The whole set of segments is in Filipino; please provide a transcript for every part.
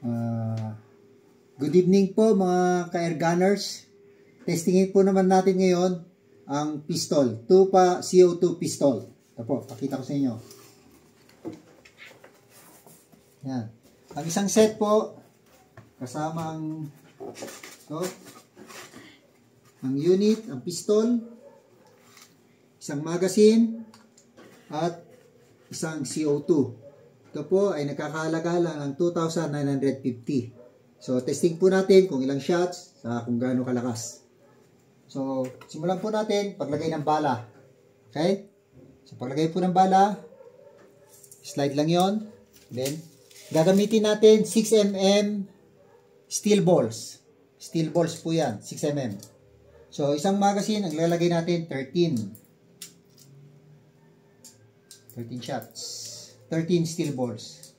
Good evening po mga ka-air gunners. Testingin po naman natin ngayon ang pistol. Tupa CO2 pistol. Ito po, pakita ko sa inyo. Yan. Ang isang set po, kasama ang unit, ang pistol, isang magazine, at isang CO2. Ito po ay nagkakahalaga lang ng 2,950. So, testing po natin kung ilang shots sa kung gaano kalakas. So, simulan po natin paglagay ng bala. Okay? So, paglagay po ng bala, slide lang yon. Then, gagamitin natin 6mm steel balls. Steel balls po yan, 6mm. So, isang magazine, ang lalagay natin 13 shots. 13 steel balls.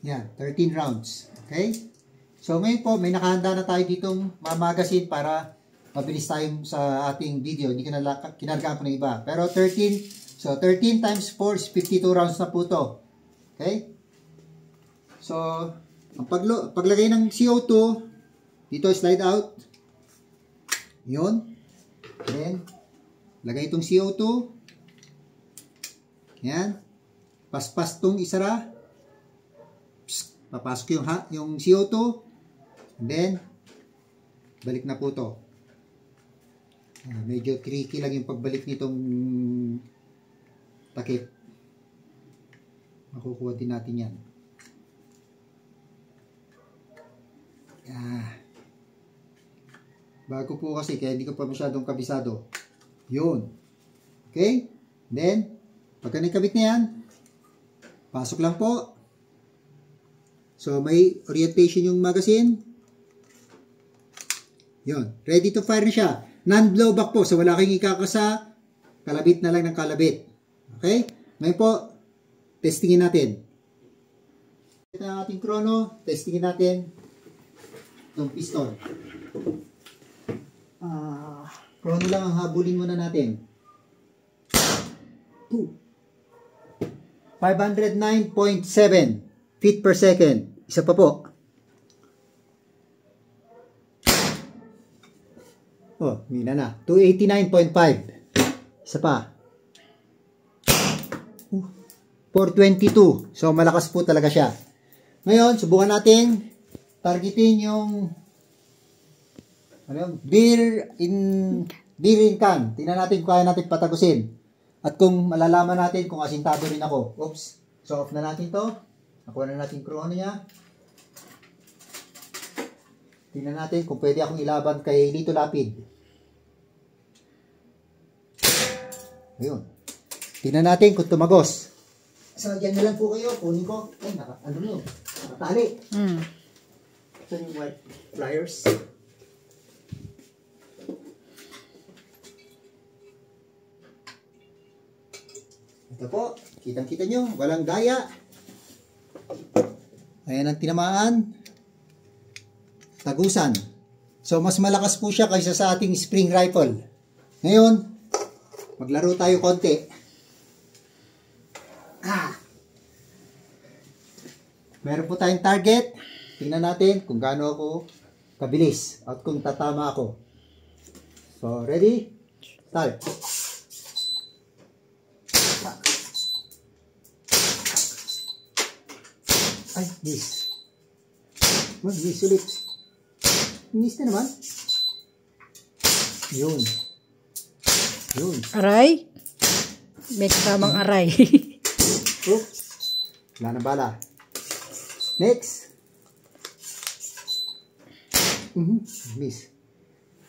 Yan, 13 rounds. Okay? So, ngayon po, may nakahanda na tayo ditong magazine para mabilis tayo sa ating video. Hindi kinargaan ko ng iba. Pero 13, so 13 times 4 is 52 rounds na po ito. Okay? So, ang paglagay ng CO2, dito slide out. Yun. Then, lagay itong CO2. Yan. Paspas itong isara. Papasok yung CO2. And then, balik na po ito. Medyo tricky lang yung pagbalik nitong takip. Makukuha din natin yan. Bago po kasi, kaya hindi ko pa masyadong kabisado. Yun. Okay? Then, pagka nakabit na yan, pasok lang po. So, may orientation yung magazine. Yun. Ready to fire na siya. Non-blowback po. So, wala kayong ikakasa. Kalabit na lang ng kalabit. Okay? Ngayon po, testingin natin. Ito ang ating chrono. Testingin natin itong piston. Chrono lang ang habulin muna natin. 509.7 feet per second. Isa pa po. Oh, mina na. 289.5. Isa pa. 422. So, malakas po talaga siya. Ngayon, subukan natin targetin yung beer in can. Tingnan natin kung kaya natin patagusin. At kung malalaman natin kung asintado rin ako. Oops. So, off na natin to. Nakuha na natin chrono niya. Tingnan natin kung pwede akong ilaban kay Lito Lapid. Ayun. Tingnan natin kung tumagos. So, dyan na lang po kayo. Kunin ko. Ay, ano nyo? Nakatali. Ito yung white pliers. Ito po. Kitang-kita nyo. Walang daya. Ayan ang tinamaan. Tagusan. So, mas malakas po siya kaysa sa ating spring rifle. Ngayon, maglaro tayo konti. Meron po tayong target. Tingnan natin kung gaano ako kabilis at kung tatama ako. So, ready? Start. Ay, miss. Miss ulit. Miss na naman. Yun. Yun. Aray? May kasamang aray. Oops. Wala na bala. Next. Miss.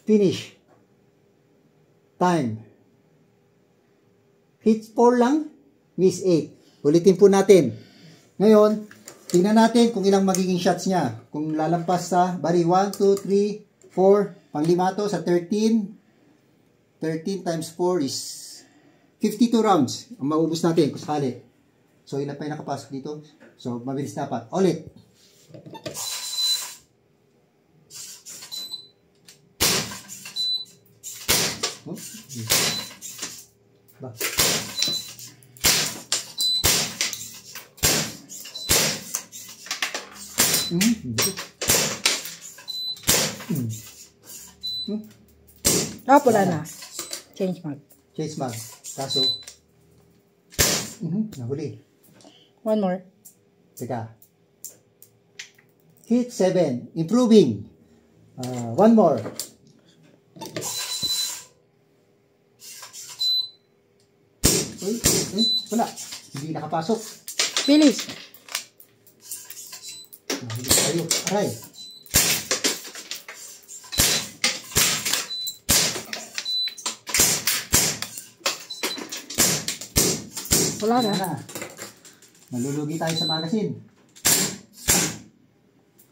Finish. Time. Hit 4 lang. Miss 8. Ulitin po natin. Ngayon, tingnan natin kung ilang magiging shots niya. Kung lalampas sa bari 1, 2, 3, 4. Pang-5 to sa 13. 13 times 4 is 52 rounds. Ang maubos natin kung sakali. So, ilan pa yung nakapasok dito? So, mabilis dapat. Ulit. Oh. Ba. Hindi. Wala na. Change mag. Change mag. Kaso, nahuli. One more. Teka. Hit 7. Improving. One more. Wala. Hindi nakapasok. Bilis. Nahuli tayo. Aray. Wala na. Nalulugi tayo sa magazine.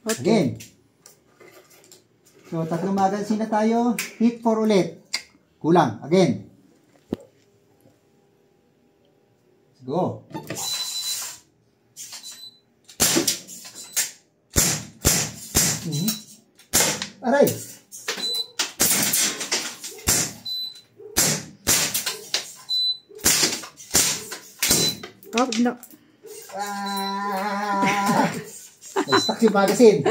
Okay. Again. So, 3 magazine na tayo. Hit 4 ulit. Kulang. Again. Let's go. Aray. Oh, no. Nag-stuck yung magazine.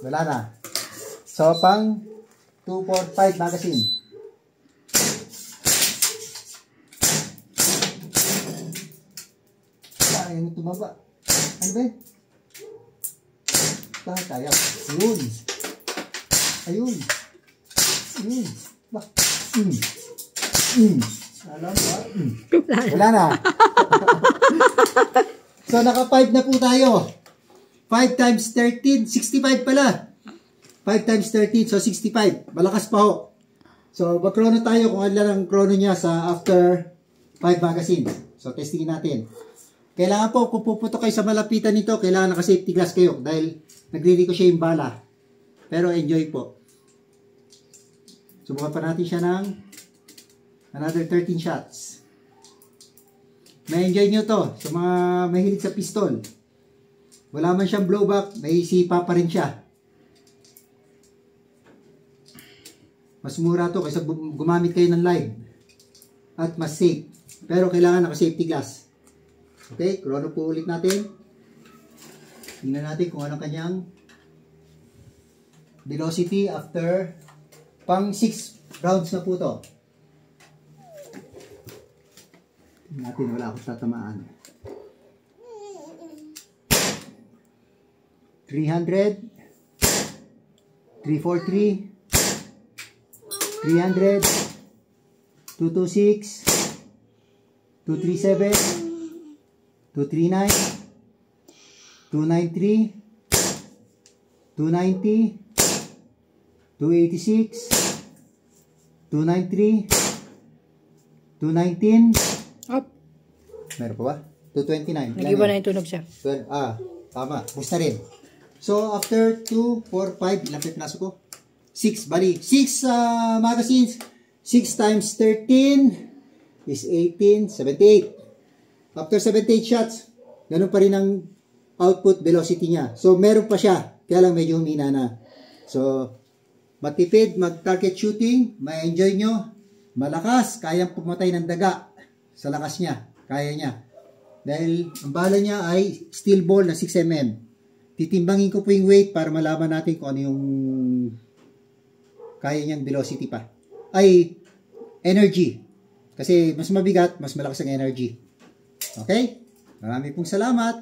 Wala na. So, pang 2, 4, 5 magazine. Ayaw tumaba. Ano ba yun? Tayo. Ayun. Ayun. Ayun. Ba? Alam ba? Wala na. So, naka 5 na po tayo. 5 times 13, 65 pala. 5 times 13, so 65. Malakas pa ho. So, mag-chrono tayo kung ano lang ang chrono niya sa after 5 magazine. So, testingin natin. Kailangan po, kung puputok kayo sa malapitan nito, kailangan naka-safety glass kayo dahil nagre-ricochet yung bala. Pero enjoy po. Subukan pa natin siya ng another 13 shots. May enjoy nyo to sa mga mahilig sa pistol. Wala man siyang blowback, may sipa pa rin siya. Mas mura to kaysa gumamit kayo ng live. At mas safe. Pero kailangan naka-safety glass. Okay, chrono po ulit natin. Tingnan natin kung anong kanyang velocity after pang 6 rounds na po to. Tingnan natin, wala akong tatamaan. 300, 343, 300, 226, 237, 239, 293, 290, 286, 293, 219. Up. Meron pa ba? 229. Nag-iba na yung tunog siya. 12. Tama. Boost na rin. So, after 2, 4, 5, ilang pinasok ko? 6. Bali, 6 magazines. 6 times 13 is 18, 78. After 78 shots, ganun pa rin ang output velocity niya. So, meron pa siya. Kaya lang medyo humina na. So, matipid, mag-target shooting, ma-enjoy nyo. Malakas, kayang pumatay ng daga sa lakas niya. Kaya niya. Dahil ang bala niya ay steel ball na 6mm. Titimbangin ko po yung weight para malaman natin kung ano yung kaya niyang velocity pa. Ay, energy. Kasi mas mabigat, mas malakas ang energy. Okay? Marami pong salamat.